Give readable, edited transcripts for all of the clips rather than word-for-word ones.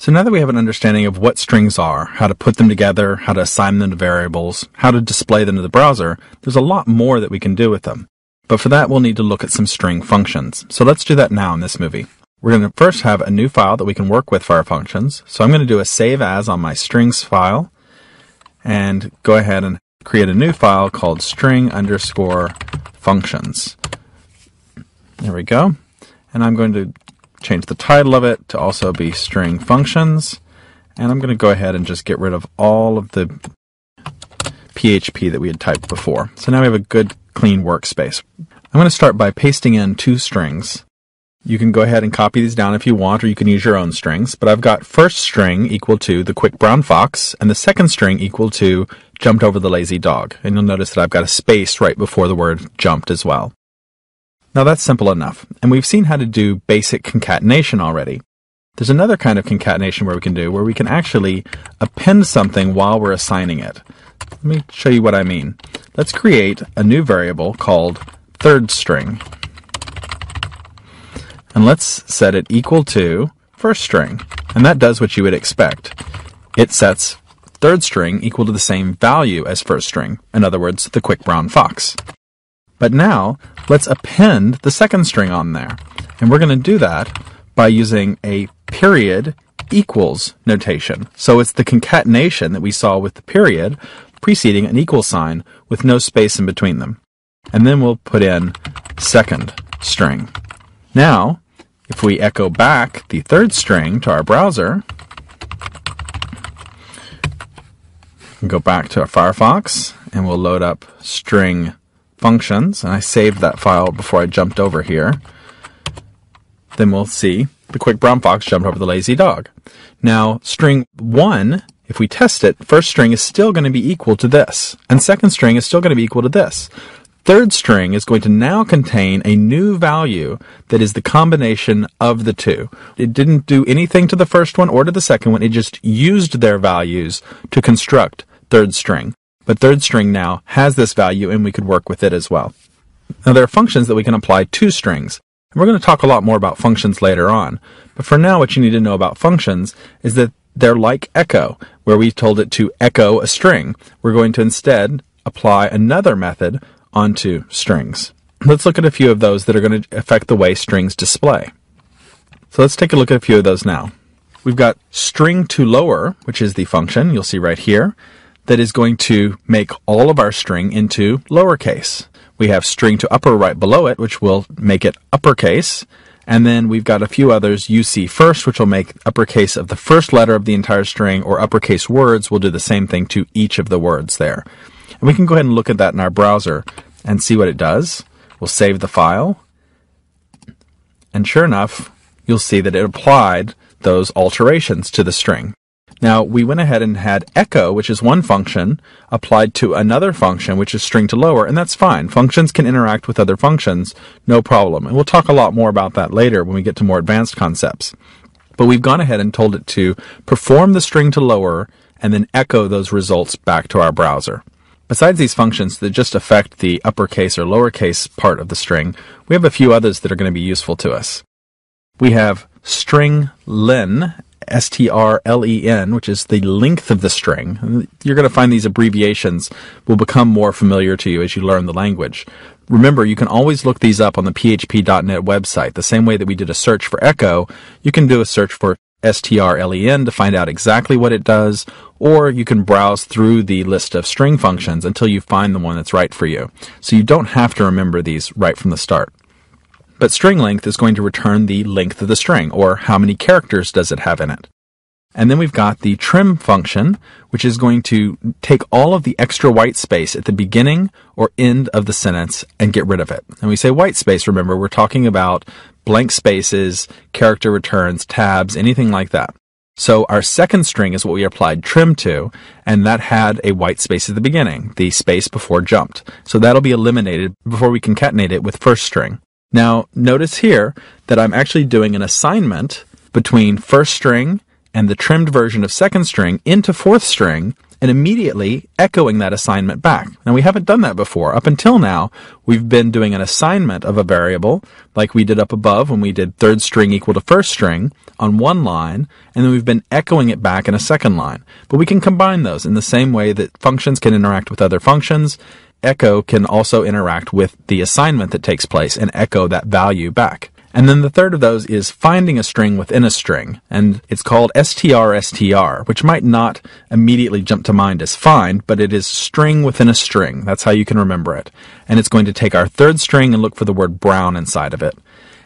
So now that we have an understanding of what strings are, how to put them together, how to assign them to variables, how to display them to the browser, there's a lot more that we can do with them. But for that, we'll need to look at some string functions. So let's do that now in this movie. We're going to first have a new file that we can work with for our functions. So I'm going to do a save as on my strings file and go ahead and create a new file called string_functions. There we go. And I'm going to change the title of it to also be string functions. And I'm going to go ahead and just get rid of all of the PHP that we had typed before. So now we have a good clean workspace. I'm going to start by pasting in two strings. You can go ahead and copy these down if you want, or you can use your own strings. But I've got first string equal to the quick brown fox, and the second string equal to jumped over the lazy dog. And you'll notice that I've got a space right before the word jumped as well. Now that's simple enough, and we've seen how to do basic concatenation already. There's another kind of concatenation where we can actually append something while we're assigning it. Let me show you what I mean. Let's create a new variable called third string. And let's set it equal to first string. And that does what you would expect. It sets third string equal to the same value as first string. In other words, the quick brown fox. But now, let's append the second string on there. And we're going to do that by using a period equals notation. So it's the concatenation that we saw with the period preceding an equal sign with no space in between them. And then we'll put in second string. Now, if we echo back the third string to our browser, we'll go back to our Firefox and we'll load up string functions. And I saved that file before I jumped over here. Then we'll see the quick brown fox jumped over the lazy dog. Now, string 1, if we test it, first string is still going to be equal to this, and second string is still going to be equal to this. Third string is going to now contain a new value that is the combination of the two. It didn't do anything to the first one or to the second one. It just used their values to construct third string. But third string now has this value, and we could work with it as well. Now, there are functions that we can apply to strings. And we're going to talk a lot more about functions later on. But for now, what you need to know about functions is that they're like echo, where we told it to echo a string. We're going to instead apply another method onto strings. Let's look at a few of those that are going to affect the way strings display. So let's take a look at a few of those now. We've got string to lower, which is the function you'll see right here, that is going to make all of our string into lowercase. We have string to upper right below it, which will make it uppercase. And then we've got a few others, UC first, which will make uppercase of the first letter of the entire string, or uppercase words will do the same thing to each of the words there. And we can go ahead and look at that in our browser and see what it does. We'll save the file. And sure enough, you'll see that it applied those alterations to the string. Now, we went ahead and had echo, which is one function, applied to another function, which is string to lower, and that's fine. Functions can interact with other functions, no problem. And we'll talk a lot more about that later when we get to more advanced concepts. But we've gone ahead and told it to perform the string to lower and then echo those results back to our browser. Besides these functions that just affect the uppercase or lowercase part of the string, we have a few others that are going to be useful to us. We have string len, strlen, which is the length of the string. You're going to find these abbreviations will become more familiar to you as you learn the language. Remember, you can always look these up on the php.net website. The same way that we did a search for echo, you can do a search for strlen to find out exactly what it does, or you can browse through the list of string functions until you find the one that's right for you. So you don't have to remember these right from the start. But string length is going to return the length of the string, or how many characters does it have in it. And then we've got the trim function, which is going to take all of the extra white space at the beginning or end of the sentence and get rid of it. And we say white space, remember, we're talking about blank spaces, character returns, tabs, anything like that. So our second string is what we applied trim to, and that had a white space at the beginning, the space before jumped. So that'll be eliminated before we concatenate it with first string. Now, notice here that I'm actually doing an assignment between first string and the trimmed version of second string into fourth string and immediately echoing that assignment back. Now, we haven't done that before. Up until now, we've been doing an assignment of a variable, like we did up above when we did third string equal to first string on one line, and then we've been echoing it back in a second line. But we can combine those in the same way that functions can interact with other functions. Echo can also interact with the assignment that takes place and echo that value back. And then the third of those is finding a string within a string, and it's called strstr, which might not immediately jump to mind as find, but it is string within a string. That's how you can remember it. And it's going to take our third string and look for the word brown inside of it.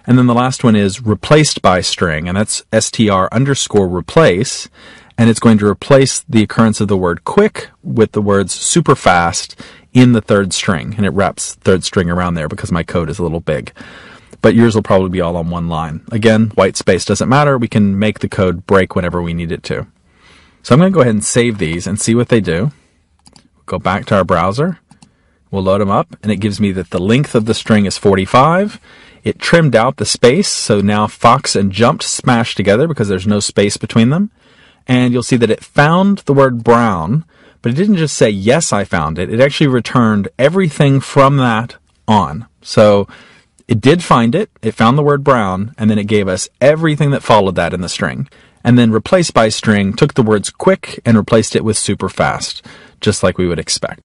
And then the last one is replaced by string, and that's str_replace, and it's going to replace the occurrence of the word quick with the words super fast in the third string, and it wraps third string around there because my code is a little big. But yours will probably be all on one line. Again, white space doesn't matter. We can make the code break whenever we need it to. So I'm going to go ahead and save these and see what they do. Go back to our browser. We'll load them up, and it gives me that the length of the string is 45. It trimmed out the space, so now fox and jumped smashed together because there's no space between them. And you'll see that it found the word brown, but it didn't just say, yes, I found it. It actually returned everything from that on. So it did find it, it found the word brown, and then it gave us everything that followed that in the string. And then replace by string took the words quick and replaced it with super fast, just like we would expect.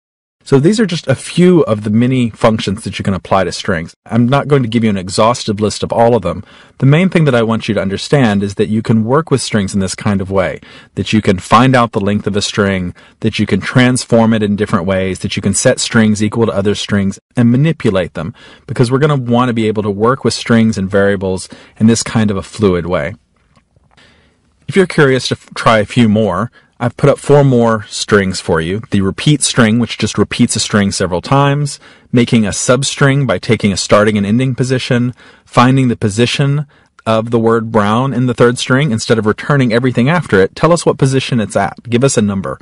So these are just a few of the many functions that you can apply to strings. I'm not going to give you an exhaustive list of all of them. The main thing that I want you to understand is that you can work with strings in this kind of way, that you can find out the length of a string, that you can transform it in different ways, that you can set strings equal to other strings and manipulate them, because we're going to want to be able to work with strings and variables in this kind of a fluid way. If you're curious to try a few more, I've put up 4 more strings for you. The repeat string, which just repeats a string several times, making a substring by taking a starting and ending position, finding the position of the word brown in the third string. Instead of returning everything after it, tell us what position it's at. Give us a number.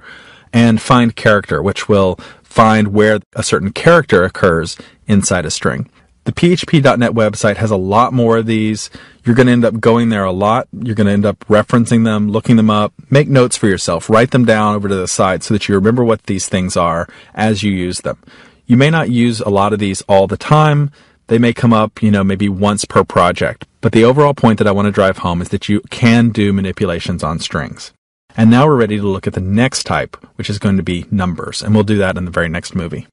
And find character, which will find where a certain character occurs inside a string. The PHP.net website has a lot more of these. You're going to end up going there a lot. You're going to end up referencing them, looking them up. Make notes for yourself. Write them down over to the side so that you remember what these things are as you use them. You may not use a lot of these all the time. They may come up, maybe once per project. But the overall point that I want to drive home is that you can do manipulations on strings. And now we're ready to look at the next type, which is going to be numbers. And we'll do that in the very next movie.